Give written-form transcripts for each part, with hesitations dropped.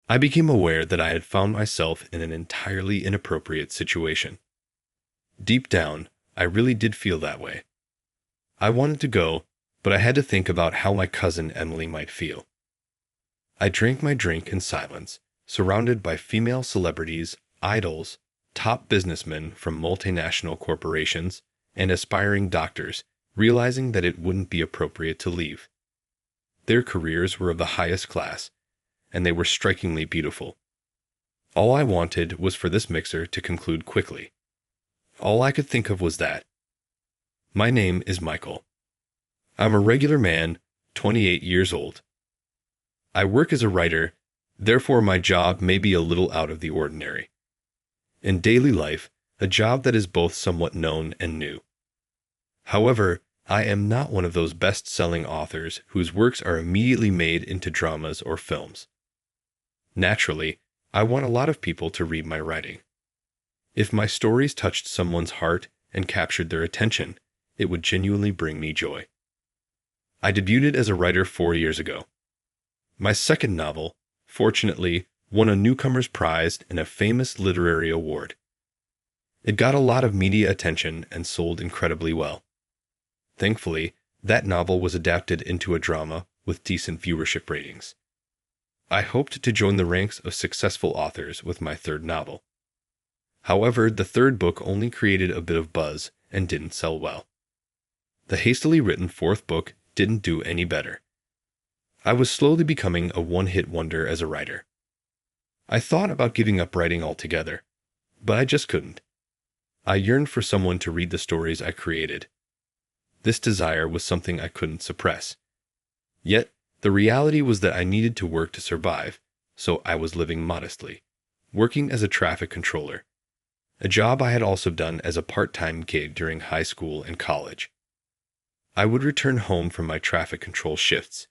I became aware that I had found myself in an entirely inappropriate situation. Deep down, I really did feel that way. I wanted to go, but I had to think about how my cousin Emily might feel. I drank my drink in silence, surrounded by female celebrities, idols, top businessmen from multinational corporations, and aspiring doctors, realizing that it wouldn't be appropriate to leave. Their careers were of the highest class, and they were strikingly beautiful. All I wanted was for this mixer to conclude quickly. All I could think of was that. My name is Michael. I'm a regular man, 28 years old. I work as a writer, therefore my job may be a little out of the ordinary. In daily life, a job that is both somewhat known and new. However, I am not one of those best-selling authors whose works are immediately made into dramas or films. Naturally, I want a lot of people to read my writing. If my stories touched someone's heart and captured their attention, it would genuinely bring me joy. I debuted as a writer 4 years ago. My second novel, fortunately, won a newcomer's prize and a famous literary award. It got a lot of media attention and sold incredibly well. Thankfully, that novel was adapted into a drama with decent viewership ratings. I hoped to join the ranks of successful authors with my third novel. However, the third book only created a bit of buzz and didn't sell well. The hastily written fourth book didn't do any better. I was slowly becoming a one-hit wonder as a writer. I thought about giving up writing altogether, but I just couldn't. I yearned for someone to read the stories I created. This desire was something I couldn't suppress. Yet, the reality was that I needed to work to survive, so I was living modestly, working as a traffic controller, a job I had also done as a part-time gig during high school and college. I would return home from my traffic control shifts,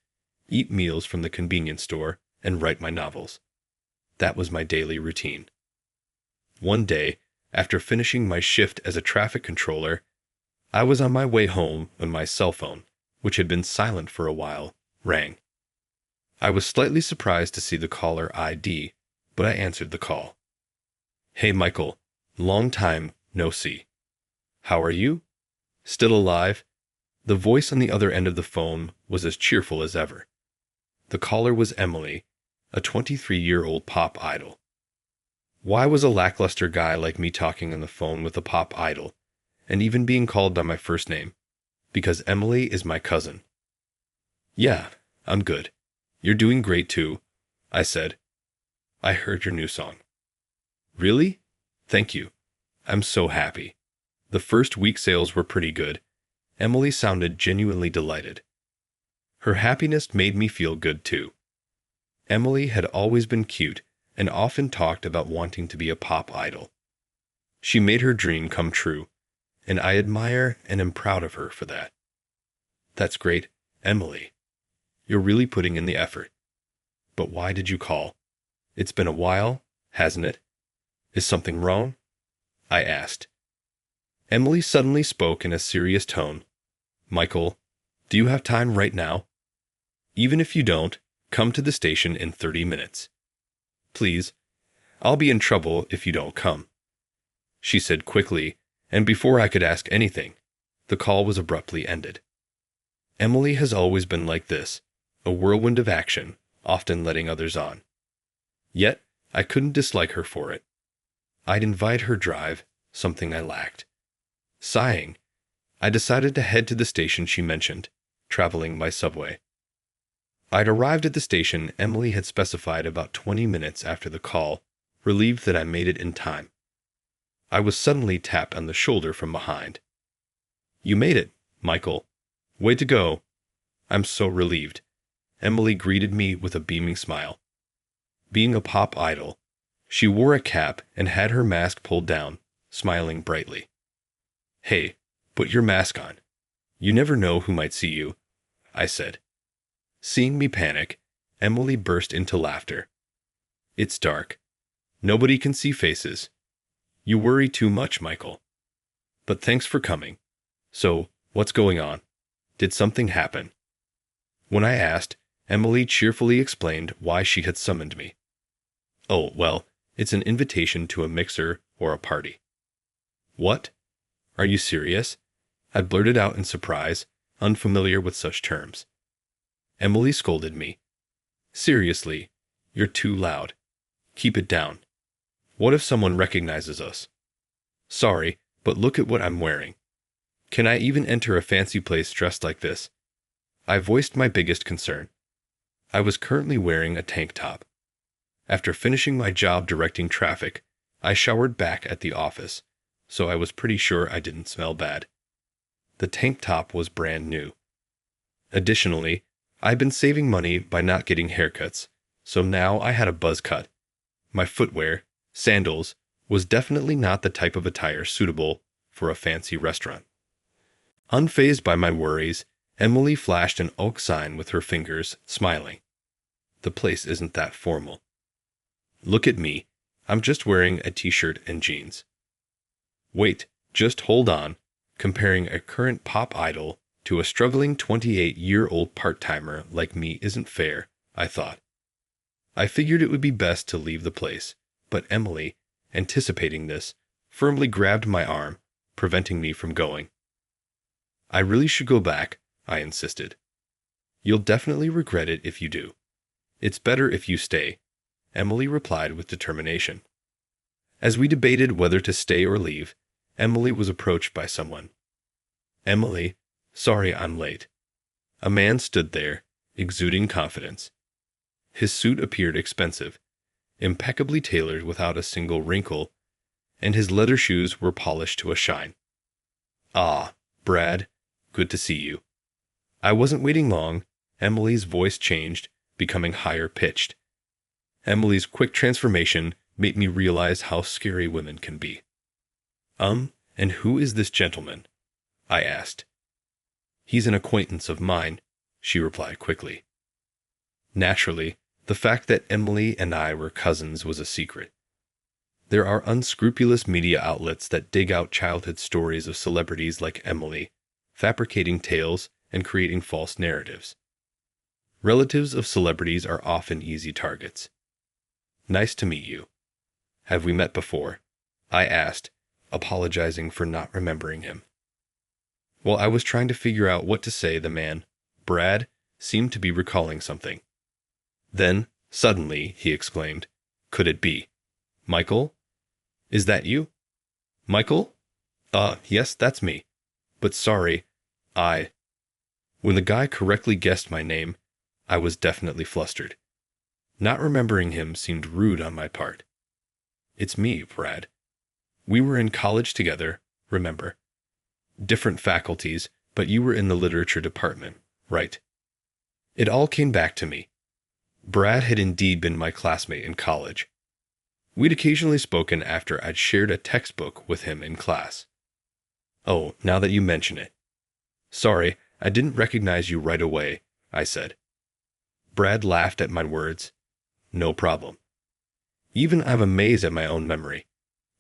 eat meals from the convenience store, and write my novels. That was my daily routine. One day, after finishing my shift as a traffic controller, I was on my way home when my cell phone, which had been silent for a while, rang. I was slightly surprised to see the caller ID, but I answered the call. "Hey Michael, long time, no see. How are you? Still alive?" The voice on the other end of the phone was as cheerful as ever. The caller was Emily, a 23-year-old pop idol. Why was a lackluster guy like me talking on the phone with a pop idol, and even being called by my first name? Because Emily is my cousin. "Yeah, I'm good. You're doing great too," I said. "I heard your new song." "Really? Thank you. I'm so happy. The first week sales were pretty good." Emily sounded genuinely delighted. Her happiness made me feel good too. Emily had always been cute and often talked about wanting to be a pop idol. She made her dream come true, and I admire and am proud of her for that. "That's great, Emily. You're really putting in the effort. But why did you call? It's been a while, hasn't it? Is something wrong?" I asked. Emily suddenly spoke in a serious tone. "Michael, do you have time right now? Even if you don't, come to the station in 30 minutes. Please, I'll be in trouble if you don't come," she said quickly, and before I could ask anything, the call was abruptly ended. Emily has always been like this, a whirlwind of action, often letting others on. Yet, I couldn't dislike her for it. I'd invite her drive, something I lacked. Sighing, I decided to head to the station she mentioned, traveling by subway. I'd arrived at the station Emily had specified about 20 minutes after the call, relieved that I made it in time. I was suddenly tapped on the shoulder from behind. "You made it, Michael. Way to go." "I'm so relieved." Emily greeted me with a beaming smile. Being a pop idol, she wore a cap and had her mask pulled down, smiling brightly. "Hey, put your mask on. You never know who might see you," I said. Seeing me panic, Emily burst into laughter. "It's dark. Nobody can see faces. You worry too much, Michael. But thanks for coming. So, what's going on? Did something happen?" When I asked, Emily cheerfully explained why she had summoned me. Oh, well, it's an invitation to a mixer or a party. What? Are you serious? I blurted out in surprise, unfamiliar with such terms. Emily scolded me. Seriously, you're too loud. Keep it down. What if someone recognizes us? Sorry, but look at what I'm wearing. Can I even enter a fancy place dressed like this? I voiced my biggest concern. I was currently wearing a tank top. After finishing my job directing traffic, I showered back at the office, so I was pretty sure I didn't smell bad. The tank top was brand new. Additionally, I'd been saving money by not getting haircuts, so now I had a buzz cut. My footwear, sandals, was definitely not the type of attire suitable for a fancy restaurant. Unfazed by my worries, Emily flashed an oak sign with her fingers, smiling. The place isn't that formal. Look at me. I'm just wearing a t-shirt and jeans. Wait, just hold on. Comparing a current pop idol to a struggling 28-year-old part-timer like me isn't fair, I thought. I figured it would be best to leave the place, but Emily, anticipating this, firmly grabbed my arm, preventing me from going. I really should go back, I insisted. You'll definitely regret it if you do. It's better if you stay, Emily replied with determination. As we debated whether to stay or leave, Emily was approached by someone. Emily, sorry I'm late. A man stood there, exuding confidence. His suit appeared expensive, impeccably tailored without a single wrinkle, and his leather shoes were polished to a shine. Ah, Brad, good to see you. I wasn't waiting long. Emily's voice changed, becoming higher pitched. Emily's quick transformation made me realize how scary women can be. And who is this gentleman? I asked. He's an acquaintance of mine, she replied quickly. Naturally, the fact that Emily and I were cousins was a secret. There are unscrupulous media outlets that dig out childhood stories of celebrities like Emily, fabricating tales and creating false narratives. Relatives of celebrities are often easy targets. Nice to meet you. Have we met before? I asked, apologizing for not remembering him. While I was trying to figure out what to say, the man, Brad, seemed to be recalling something. Then, suddenly, he exclaimed, "Could it be? Michael? Is that you? Michael? Yes, that's me. But sorry, When the guy correctly guessed my name, I was definitely flustered. Not remembering him seemed rude on my part. It's me, Brad. We were in college together, remember? Different faculties, but you were in the literature department, right? It all came back to me. Brad had indeed been my classmate in college. We'd occasionally spoken after I'd shared a textbook with him in class. Oh, now that you mention it. Sorry, I didn't recognize you right away, I said. Brad laughed at my words. No problem. Even I'm amazed at my own memory.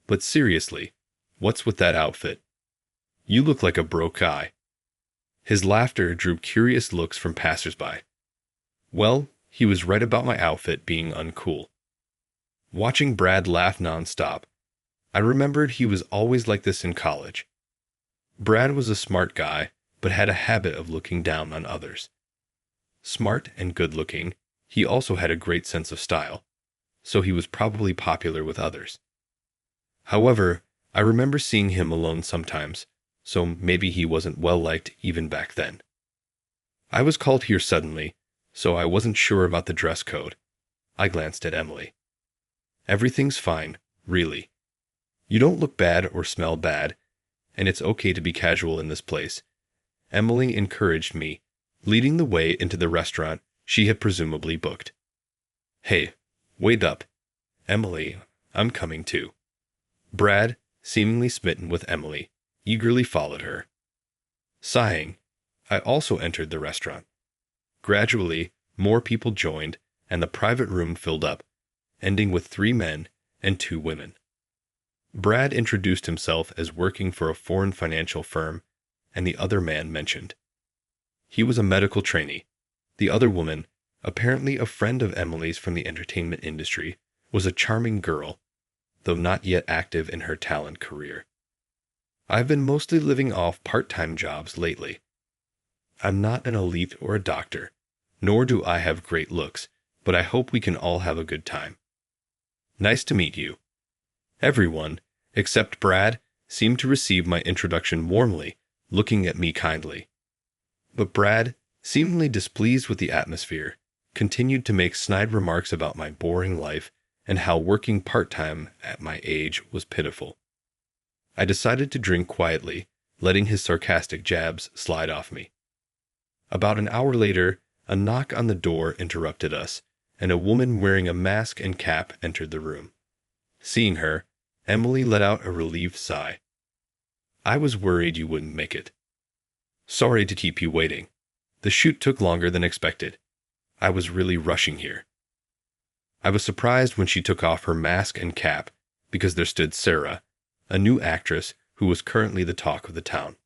But seriously, what's with that outfit? You look like a broke guy. His laughter drew curious looks from passersby. Well, he was right about my outfit being uncool. Watching Brad laugh nonstop, I remembered he was always like this in college. Brad was a smart guy, but had a habit of looking down on others. Smart and good-looking, he also had a great sense of style, so he was probably popular with others. However, I remember seeing him alone sometimes, so maybe he wasn't well-liked even back then. I was called here suddenly, so I wasn't sure about the dress code. I glanced at Emily. Everything's fine, really. You don't look bad or smell bad, and it's okay to be casual in this place. Emily encouraged me, leading the way into the restaurant she had presumably booked. Hey, wait up. Emily, I'm coming too. Brad, seemingly smitten with Emily, eagerly followed her. Sighing, I also entered the restaurant. Gradually, more people joined, and the private room filled up, ending with 3 men and 2 women. Brad introduced himself as working for a foreign financial firm, and the other man mentioned. He was a medical trainee. The other woman, apparently a friend of Emily's from the entertainment industry, was a charming girl, though not yet active in her talent career. I've been mostly living off part-time jobs lately. I'm not an elite or a doctor, nor do I have great looks, but I hope we can all have a good time. Nice to meet you. Everyone, except Brad, seemed to receive my introduction warmly, looking at me kindly. But Brad, seemingly displeased with the atmosphere, continued to make snide remarks about my boring life and how working part-time at my age was pitiful. I decided to drink quietly, letting his sarcastic jabs slide off me. About an hour later, a knock on the door interrupted us, and a woman wearing a mask and cap entered the room. Seeing her, Emily let out a relieved sigh. I was worried you wouldn't make it. Sorry to keep you waiting. The shoot took longer than expected. I was really rushing here. I was surprised when she took off her mask and cap, because there stood Sarah, a new actress who was currently the talk of the town.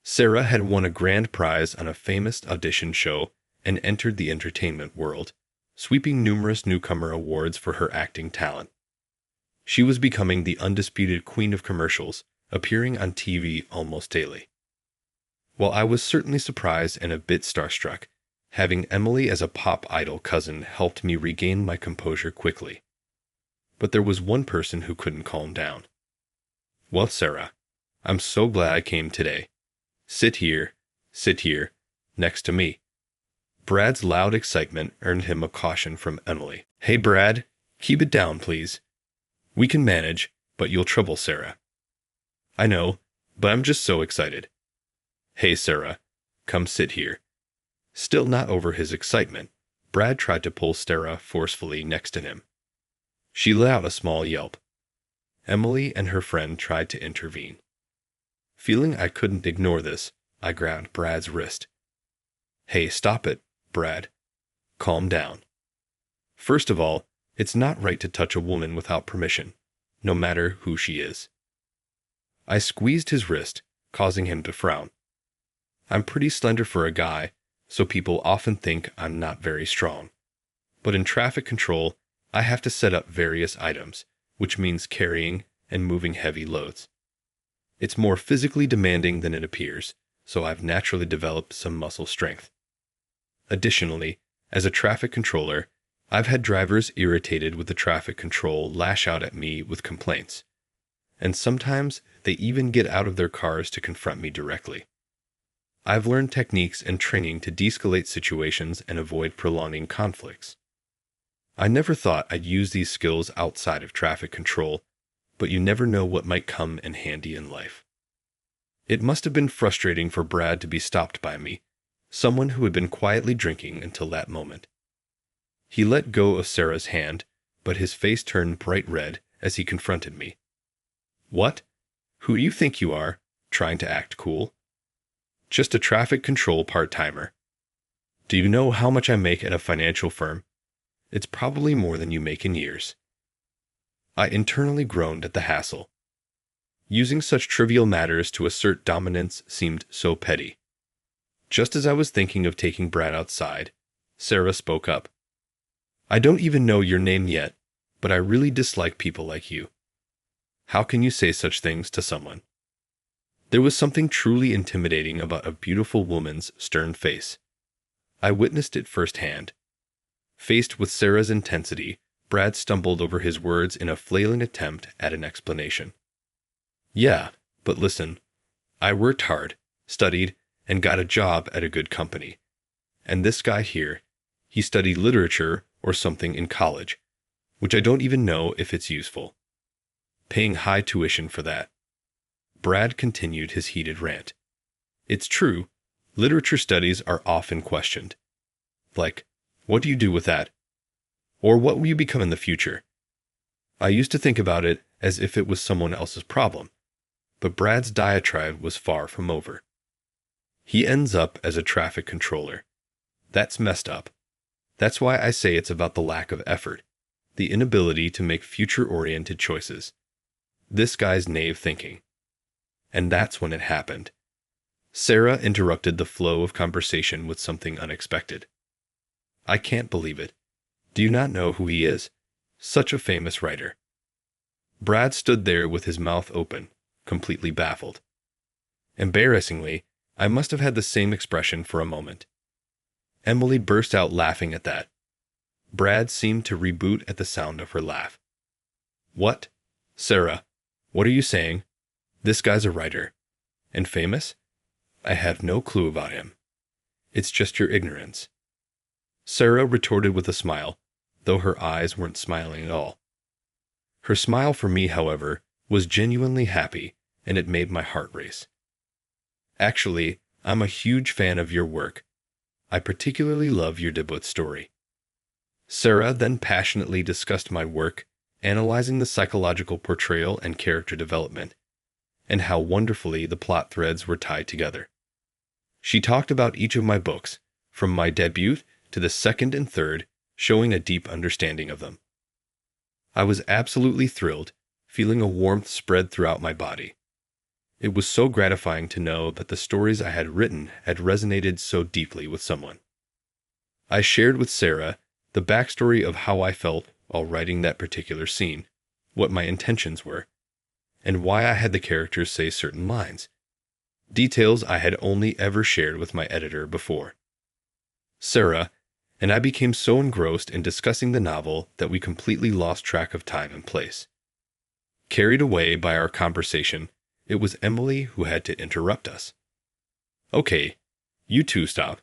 Sarah had won a grand prize on a famous audition show and entered the entertainment world, sweeping numerous newcomer awards for her acting talent. She was becoming the undisputed queen of commercials, appearing on TV almost daily. While I was certainly surprised and a bit starstruck, having Emily as a pop idol cousin helped me regain my composure quickly. But there was one person who couldn't calm down. Well, Sarah, I'm so glad I came today. Sit here, next to me. Brad's loud excitement earned him a caution from Emily. Hey, Brad, keep it down, please. We can manage, but you'll trouble Sarah. I know, but I'm just so excited. Hey, Sarah, come sit here. Still not over his excitement, Brad tried to pull Sarah forcefully next to him. She let out a small yelp. Emily and her friend tried to intervene. Feeling I couldn't ignore this, I grabbed Brad's wrist. Hey, stop it, Brad. Calm down. First of all, it's not right to touch a woman without permission, no matter who she is. I squeezed his wrist, causing him to frown. I'm pretty slender for a guy, so people often think I'm not very strong. But in traffic control, I have to set up various items, which means carrying and moving heavy loads. It's more physically demanding than it appears, so I've naturally developed some muscle strength. Additionally, as a traffic controller, I've had drivers irritated with the traffic control lash out at me with complaints. And sometimes they even get out of their cars to confront me directly. I've learned techniques and training to de-escalate situations and avoid prolonging conflicts. I never thought I'd use these skills outside of traffic control, but you never know what might come in handy in life. It must have been frustrating for Brad to be stopped by me, someone who had been quietly drinking until that moment. He let go of Sarah's hand, but his face turned bright red as he confronted me. What? Who do you think you are, trying to act cool? Just a traffic control part-timer. Do you know how much I make at a financial firm? It's probably more than you make in years. I internally groaned at the hassle. Using such trivial matters to assert dominance seemed so petty. Just as I was thinking of taking Brad outside, Sarah spoke up. I don't even know your name yet, but I really dislike people like you. How can you say such things to someone? There was something truly intimidating about a beautiful woman's stern face. I witnessed it firsthand. Faced with Sarah's intensity, Brad stumbled over his words in a flailing attempt at an explanation. Yeah, but listen, I worked hard, studied, and got a job at a good company. And this guy here, he studied literature or something in college, which I don't even know if it's useful. Paying high tuition for that. Brad continued his heated rant. It's true, literature studies are often questioned. Like, what do you do with that? Or what will you become in the future? I used to think about it as if it was someone else's problem, but Brad's diatribe was far from over. He ends up as a traffic controller. That's messed up. That's why I say it's about the lack of effort, the inability to make future-oriented choices. This guy's naive thinking. And that's when it happened. Sarah interrupted the flow of conversation with something unexpected. I can't believe it. Do you not know who he is? Such a famous writer. Brad stood there with his mouth open, completely baffled. Embarrassingly, I must have had the same expression for a moment. Emily burst out laughing at that. Brad seemed to reboot at the sound of her laugh. What? Sarah, what are you saying? This guy's a writer. And famous? I have no clue about him. It's just your ignorance. Sarah retorted with a smile, though her eyes weren't smiling at all. Her smile for me, however, was genuinely happy, and it made my heart race. Actually, I'm a huge fan of your work. I particularly love your debut story. Sarah then passionately discussed my work, analyzing the psychological portrayal and character development, and how wonderfully the plot threads were tied together. She talked about each of my books, from my debut to the second and third, showing a deep understanding of them. I was absolutely thrilled, feeling a warmth spread throughout my body. It was so gratifying to know that the stories I had written had resonated so deeply with someone. I shared with Sarah the backstory of how I felt while writing that particular scene, what my intentions were, and why I had the characters say certain lines, details I had only ever shared with my editor before. Sarah and I became so engrossed in discussing the novel that we completely lost track of time and place. Carried away by our conversation, it was Emily who had to interrupt us. Okay, you two stop.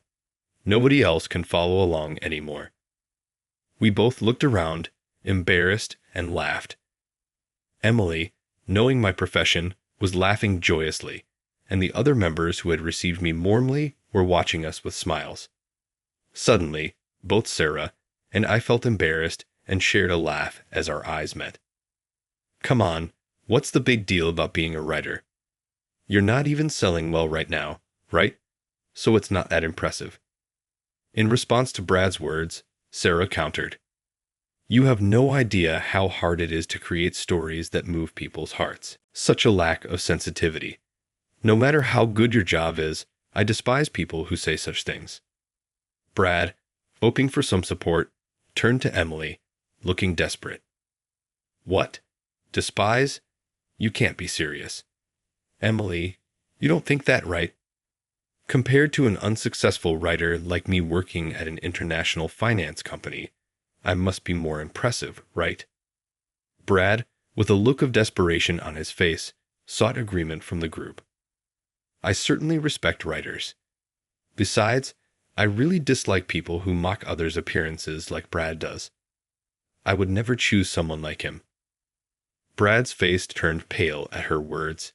Nobody else can follow along anymore. We both looked around, embarrassed, and laughed. Emily, knowing my profession, was laughing joyously, and the other members who had received me warmly were watching us with smiles. Suddenly, both Sarah and I felt embarrassed and shared a laugh as our eyes met. Come on, what's the big deal about being a writer? You're not even selling well right now, right? So it's not that impressive. In response to Brad's words, Sarah countered, You have no idea how hard it is to create stories that move people's hearts. Such a lack of sensitivity. No matter how good your job is, I despise people who say such things. Brad, hoping for some support, turned to Emily, looking desperate. What? Despise? You can't be serious. Emily, you don't think that, right? Compared to an unsuccessful writer like me working at an international finance company, I must be more impressive, right? Brad, with a look of desperation on his face, sought agreement from the group. I certainly respect writers. Besides, I really dislike people who mock others' appearances like Brad does. I would never choose someone like him. Brad's face turned pale at her words.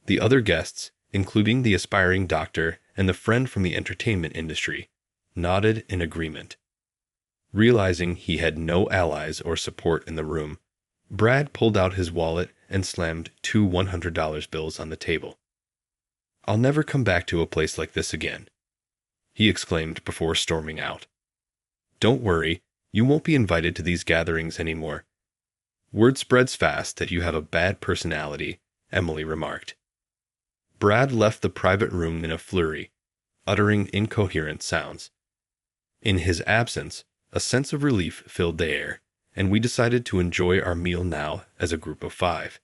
The other guests, including the aspiring doctor and the friend from the entertainment industry, nodded in agreement. Realizing he had no allies or support in the room, Brad pulled out his wallet and slammed 2 $100 bills on the table. I'll never come back to a place like this again, he exclaimed before storming out. Don't worry, you won't be invited to these gatherings anymore. Word spreads fast that you have a bad personality, Emily remarked. Brad left the private room in a flurry, uttering incoherent sounds. In his absence, a sense of relief filled the air, and we decided to enjoy our meal now as a group of 5.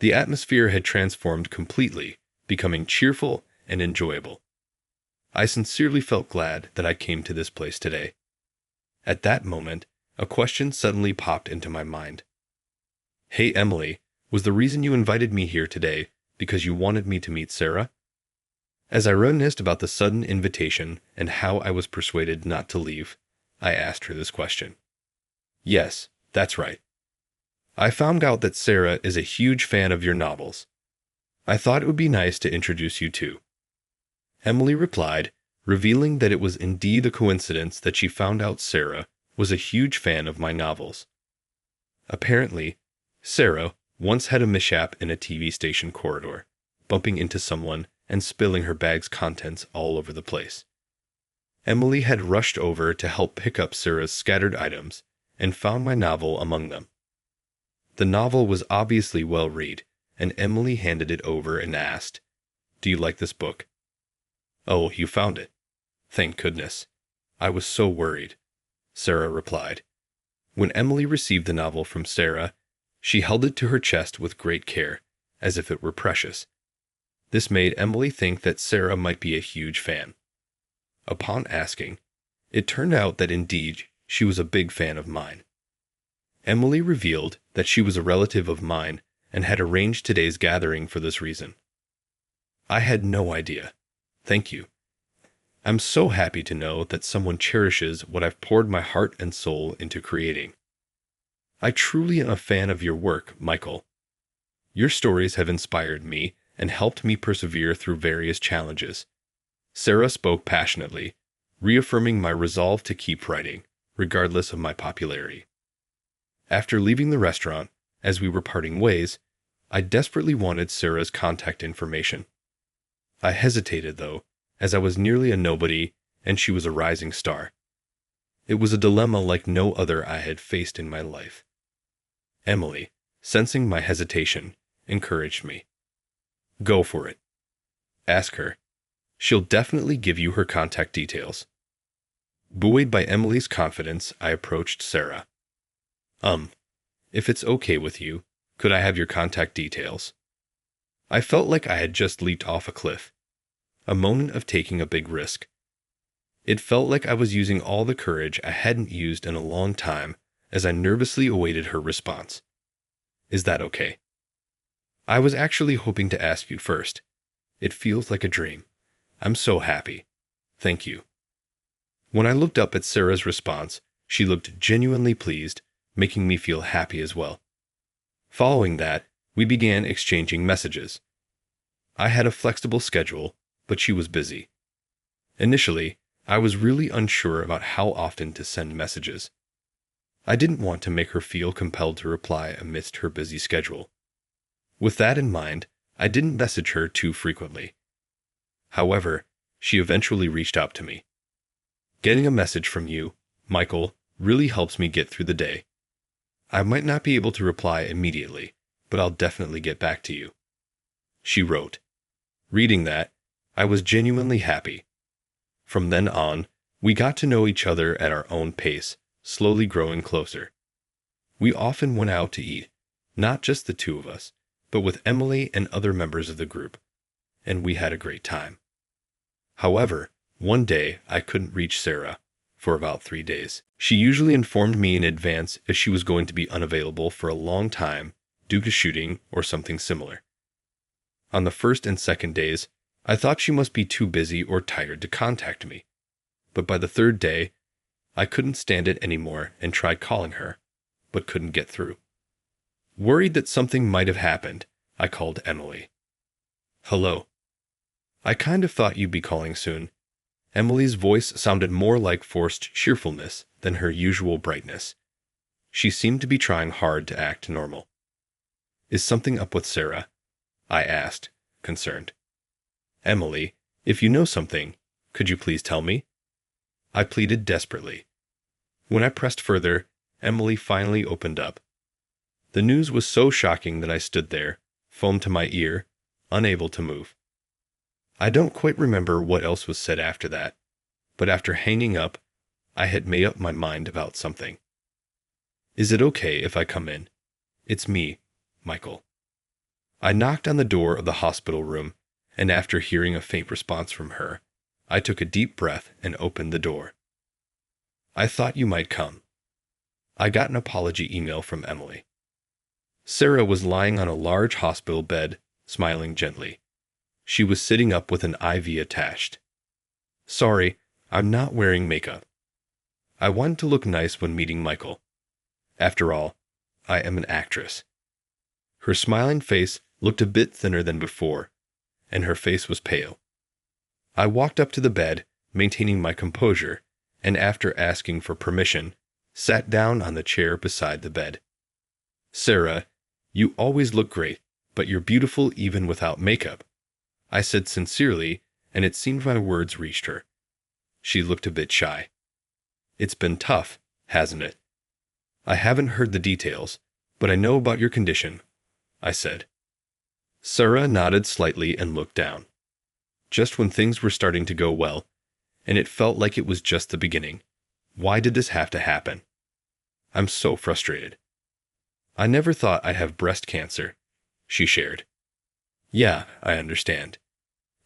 The atmosphere had transformed completely, becoming cheerful and enjoyable. I sincerely felt glad that I came to this place today. At that moment, a question suddenly popped into my mind. Hey Emily, was the reason you invited me here today because you wanted me to meet Sarah? As I reminisced about the sudden invitation and how I was persuaded not to leave, I asked her this question. Yes, that's right. I found out that Sarah is a huge fan of your novels. I thought it would be nice to introduce you two. Emily replied, revealing that it was indeed a coincidence that she found out Sarah was a huge fan of my novels. Apparently, Sarah once had a mishap in a TV station corridor, bumping into someone and spilling her bag's contents all over the place. Emily had rushed over to help pick up Sarah's scattered items and found my novel among them. The novel was obviously well read, and Emily handed it over and asked, Do you like this book? Oh, you found it. Thank goodness. I was so worried, Sarah replied. When Emily received the novel from Sarah, she held it to her chest with great care, as if it were precious. This made Emily think that Sarah might be a huge fan. Upon asking, it turned out that indeed she was a big fan of mine. Emily revealed that she was a relative of mine and had arranged today's gathering for this reason. I had no idea. Thank you. I'm so happy to know that someone cherishes what I've poured my heart and soul into creating. I truly am a fan of your work, Michael. Your stories have inspired me and helped me persevere through various challenges. Sarah spoke passionately, reaffirming my resolve to keep writing, regardless of my popularity. After leaving the restaurant, as we were parting ways, I desperately wanted Sarah's contact information. I hesitated, though, as I was nearly a nobody and she was a rising star. It was a dilemma like no other I had faced in my life. Emily, sensing my hesitation, encouraged me. Go for it. Ask her. She'll definitely give you her contact details. Buoyed by Emily's confidence, I approached Sarah. If it's okay with you, could I have your contact details? I felt like I had just leaped off a cliff. A moment of taking a big risk. It felt like I was using all the courage I hadn't used in a long time as I nervously awaited her response. Is that okay? I was actually hoping to ask you first. It feels like a dream. I'm so happy. Thank you. When I looked up at Sarah's response, she looked genuinely pleased, making me feel happy as well. Following that, we began exchanging messages. I had a flexible schedule, but she was busy. Initially, I was really unsure about how often to send messages. I didn't want to make her feel compelled to reply amidst her busy schedule. With that in mind, I didn't message her too frequently. However, she eventually reached out to me. Getting a message from you, Michael, really helps me get through the day. I might not be able to reply immediately, but I'll definitely get back to you. She wrote. Reading that, I was genuinely happy. From then on, we got to know each other at our own pace, slowly growing closer. We often went out to eat, not just the two of us, but with Emily and other members of the group, and we had a great time. However, one day I couldn't reach Sarah for about 3 days. She usually informed me in advance if she was going to be unavailable for a long time due to shooting or something similar. On the first and second days, I thought she must be too busy or tired to contact me. But by the third day, I couldn't stand it anymore and tried calling her, but couldn't get through. Worried that something might have happened, I called Emily. Hello. I kind of thought you'd be calling soon. Emily's voice sounded more like forced cheerfulness than her usual brightness. She seemed to be trying hard to act normal. Is something up with Sarah? I asked, concerned. Emily, if you know something, could you please tell me? I pleaded desperately. When I pressed further, Emily finally opened up. The news was so shocking that I stood there, foam to my ear, unable to move. I don't quite remember what else was said after that, but after hanging up, I had made up my mind about something. Is it okay if I come in? It's me, Michael. I knocked on the door of the hospital room, and after hearing a faint response from her, I took a deep breath and opened the door. I thought you might come. I got an apology email from Emily. Sarah was lying on a large hospital bed, smiling gently. She was sitting up with an IV attached. Sorry, I'm not wearing makeup. I wanted to look nice when meeting Michael. After all, I am an actress. Her smiling face looked a bit thinner than before, and her face was pale. I walked up to the bed, maintaining my composure, and after asking for permission, sat down on the chair beside the bed. Sarah, you always look great, but you're beautiful even without makeup, I said sincerely, and it seemed my words reached her. She looked a bit shy. It's been tough, hasn't it? I haven't heard the details, but I know about your condition, I said. Sarah nodded slightly and looked down. Just when things were starting to go well, and it felt like it was just the beginning. Why did this have to happen? I'm so frustrated. I never thought I'd have breast cancer, she shared. Yeah, I understand.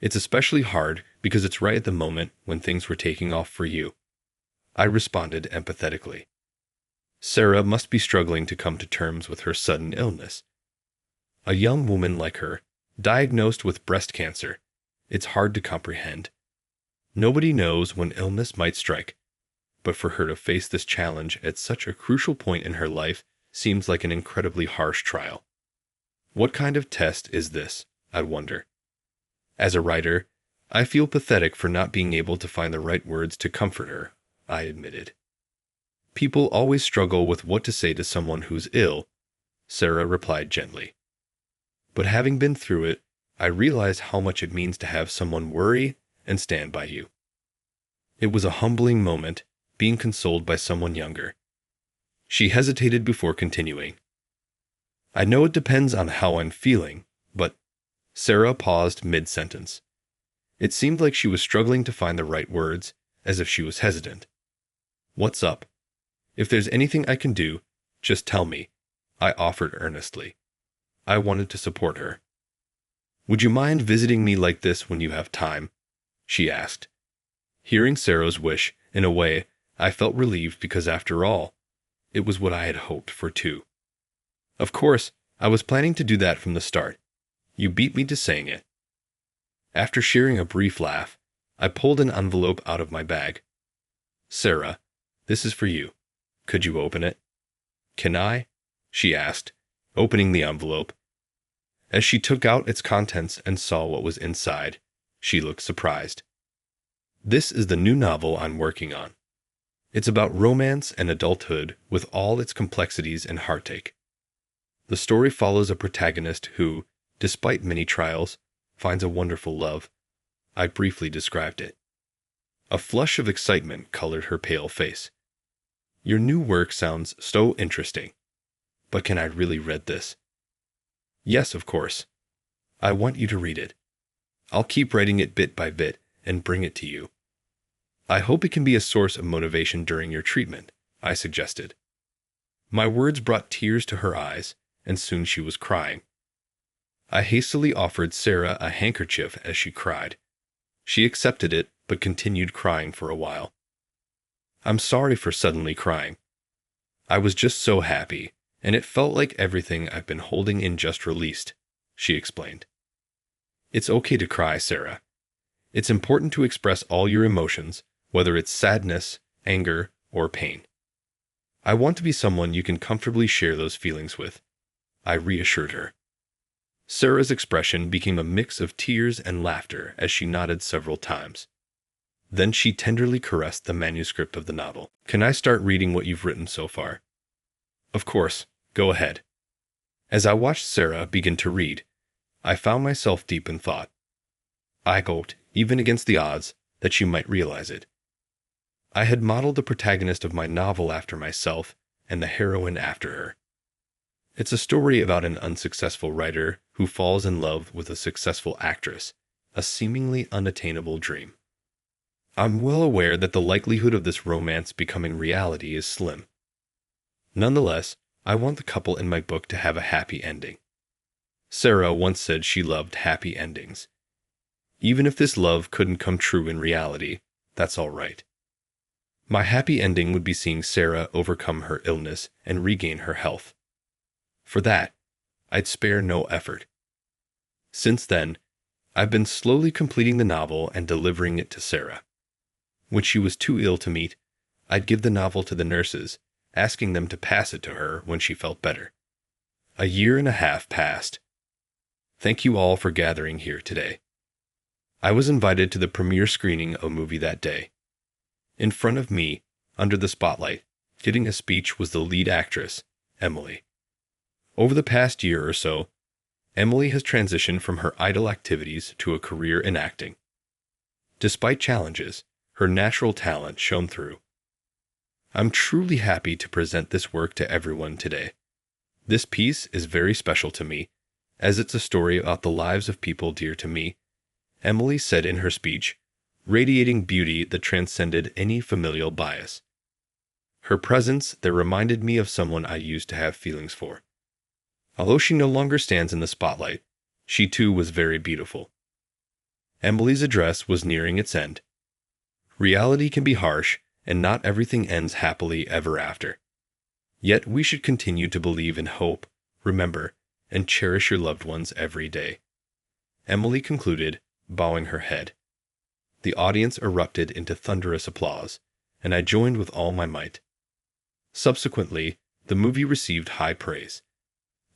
It's especially hard because it's right at the moment when things were taking off for you. I responded empathetically. Sarah must be struggling to come to terms with her sudden illness. A young woman like her, diagnosed with breast cancer, it's hard to comprehend. Nobody knows when illness might strike, but for her to face this challenge at such a crucial point in her life seems like an incredibly harsh trial. What kind of test is this, I wonder? As a writer, I feel pathetic for not being able to find the right words to comfort her, I admitted. People always struggle with what to say to someone who's ill, Sarah replied gently. But having been through it, I realize how much it means to have someone worry and stand by you. It was a humbling moment, being consoled by someone younger. She hesitated before continuing. I know it depends on how I'm feeling, but Sarah paused mid-sentence. It seemed like she was struggling to find the right words, as if she was hesitant. What's up? If there's anything I can do, just tell me, I offered earnestly. I wanted to support her. Would you mind visiting me like this when you have time? She asked. Hearing Sarah's wish, in a way, I felt relieved because after all, it was what I had hoped for too. Of course, I was planning to do that from the start. You beat me to saying it. After sharing a brief laugh, I pulled an envelope out of my bag. Sarah, this is for you. Could you open it? Can I? She asked, opening the envelope. As she took out its contents and saw what was inside, she looked surprised. This is the new novel I'm working on. It's about romance and adulthood with all its complexities and heartache. The story follows a protagonist who, despite many trials, finds a wonderful love. I briefly described it. A flush of excitement colored her pale face. Your new work sounds so interesting. But can I really read this? Yes, of course. I want you to read it. I'll keep writing it bit by bit and bring it to you. I hope it can be a source of motivation during your treatment, I suggested. My words brought tears to her eyes, and soon she was crying. I hastily offered Sarah a handkerchief as she cried. She accepted it, but continued crying for a while. I'm sorry for suddenly crying. I was just so happy, and it felt like everything I've been holding in just released, she explained. It's okay to cry, Sarah. It's important to express all your emotions, whether it's sadness, anger, or pain. I want to be someone you can comfortably share those feelings with, I reassured her. Sarah's expression became a mix of tears and laughter as she nodded several times. Then she tenderly caressed the manuscript of the novel. Can I start reading what you've written so far? Of course, go ahead. As I watched Sarah begin to read, I found myself deep in thought. I hoped, even against the odds, that she might realize it. I had modeled the protagonist of my novel after myself and the heroine after her. It's a story about an unsuccessful writer who falls in love with a successful actress, a seemingly unattainable dream. I'm well aware that the likelihood of this romance becoming reality is slim. Nonetheless, I want the couple in my book to have a happy ending. Sarah once said she loved happy endings. Even if this love couldn't come true in reality, that's all right. My happy ending would be seeing Sarah overcome her illness and regain her health. For that, I'd spare no effort. Since then, I've been slowly completing the novel and delivering it to Sarah. When she was too ill to meet, I'd give the novel to the nurses, asking them to pass it to her when she felt better. 1.5 years passed. Thank you all for gathering here today. I was invited to the premiere screening of a movie that day. In front of me, under the spotlight, giving a speech was the lead actress, Emily. Over the past year or so, Emily has transitioned from her idle activities to a career in acting. Despite challenges, her natural talent shone through. I'm truly happy to present this work to everyone today. This piece is very special to me, as it's a story about the lives of people dear to me, Emily said in her speech, radiating beauty that transcended any familial bias. Her presence there reminded me of someone I used to have feelings for. Although she no longer stands in the spotlight, she too was very beautiful. Emily's address was nearing its end. Reality can be harsh, and not everything ends happily ever after. Yet we should continue to believe in hope, remember, and cherish your loved ones every day. Emily concluded, bowing her head. The audience erupted into thunderous applause, and I joined with all my might. Subsequently, the movie received high praise.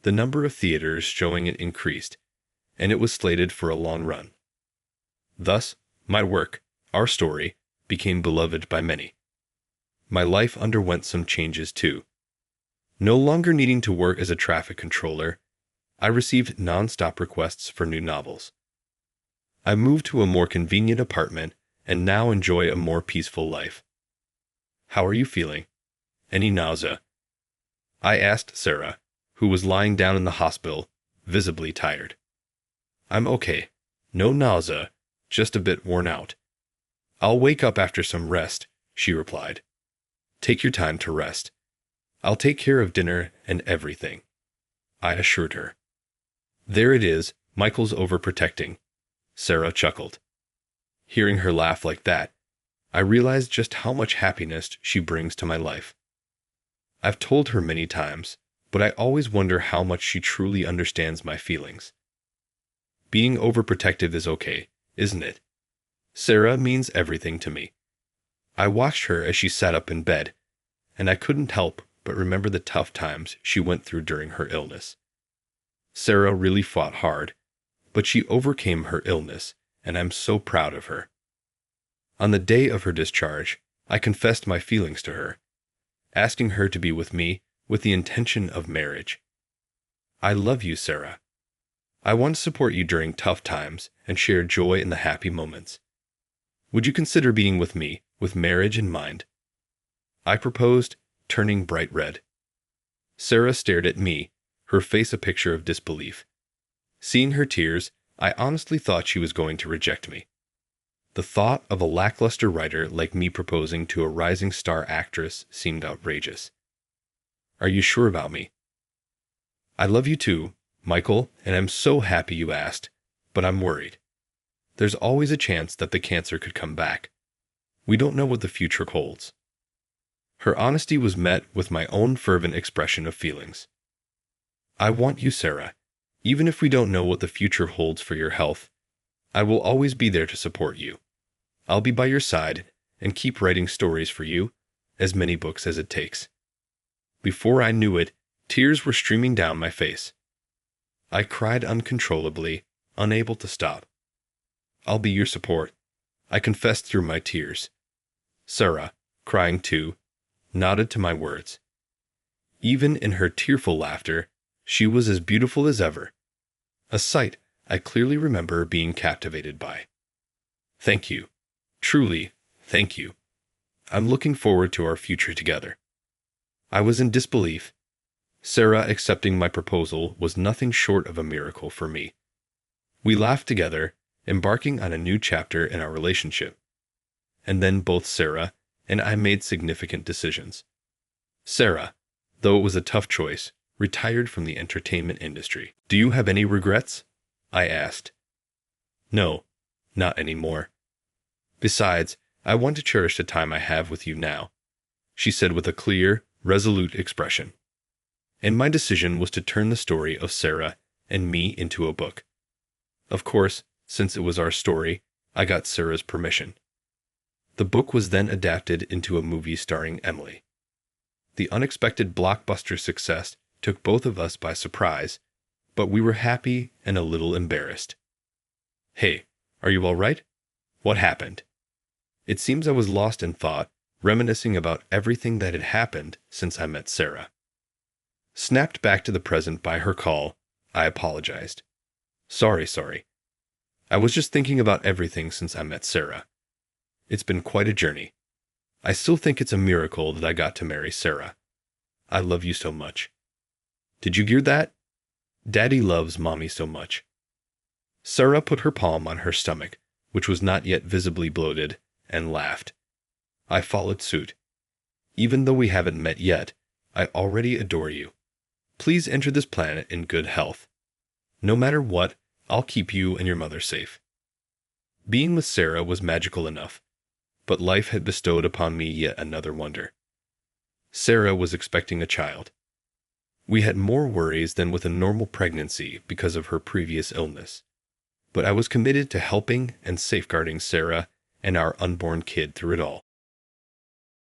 The number of theaters showing it increased, and it was slated for a long run. Thus, my work, our story, became beloved by many. My life underwent some changes too. No longer needing to work as a traffic controller, I received non-stop requests for new novels. I moved to a more convenient apartment and now enjoy a more peaceful life. How are you feeling? Any nausea? I asked Sarah, who was lying down in the hospital, visibly tired. I'm okay. No nausea, just a bit worn out. I'll wake up after some rest, she replied. Take your time to rest. I'll take care of dinner and everything, I assured her. There it is, Michael's overprotecting, Sarah chuckled. Hearing her laugh like that, I realized just how much happiness she brings to my life. I've told her many times, but I always wonder how much she truly understands my feelings. Being overprotective is okay, isn't it? Sarah means everything to me. I watched her as she sat up in bed, and I couldn't help but remember the tough times she went through during her illness. Sarah really fought hard, but she overcame her illness, and I'm so proud of her. On the day of her discharge, I confessed my feelings to her, asking her to be with me with the intention of marriage. I love you, Sarah. I want to support you during tough times and share joy in the happy moments. Would you consider being with me with marriage in mind? I proposed, turning bright red. Sarah stared at me, her face a picture of disbelief. Seeing her tears, I honestly thought she was going to reject me. The thought of a lackluster writer like me proposing to a rising star actress seemed outrageous. Are you sure about me? I love you too, Michael, and I'm so happy you asked, but I'm worried. There's always a chance that the cancer could come back. We don't know what the future holds. Her honesty was met with my own fervent expression of feelings. I want you, Sarah. Even if we don't know what the future holds for your health, I will always be there to support you. I'll be by your side and keep writing stories for you, as many books as it takes. Before I knew it, tears were streaming down my face. I cried uncontrollably, unable to stop. I'll be your support, I confessed through my tears. Sarah, crying too, nodded to my words. Even in her tearful laughter, she was as beautiful as ever, a sight I clearly remember being captivated by. Thank you. Truly, thank you. I'm looking forward to our future together. I was in disbelief. Sarah accepting my proposal was nothing short of a miracle for me. We laughed together, embarking on a new chapter in our relationship. And then both Sarah and I made significant decisions. Sarah, though it was a tough choice, retired from the entertainment industry. Do you have any regrets? I asked. No, not anymore. Besides, I want to cherish the time I have with you now, she said with a clear, resolute expression. And my decision was to turn the story of Sarah and me into a book. Of course, since it was our story, I got Sarah's permission. The book was then adapted into a movie starring Emily. The unexpected blockbuster success took both of us by surprise, but we were happy and a little embarrassed. Hey, are you all right? What happened? It seems I was lost in thought, reminiscing about everything that had happened since I met Sarah. Snapped back to the present by her call, I apologized. Sorry. I was just thinking about everything since I met Sarah. It's been quite a journey. I still think it's a miracle that I got to marry Sarah. I love you so much. Did you hear that? Daddy loves Mommy so much. Sarah put her palm on her stomach, which was not yet visibly bloated, and laughed. I followed suit. Even though we haven't met yet, I already adore you. Please enter this planet in good health. No matter what, I'll keep you and your mother safe. Being with Sarah was magical enough, but life had bestowed upon me yet another wonder. Sarah was expecting a child. We had more worries than with a normal pregnancy because of her previous illness, but I was committed to helping and safeguarding Sarah and our unborn kid through it all.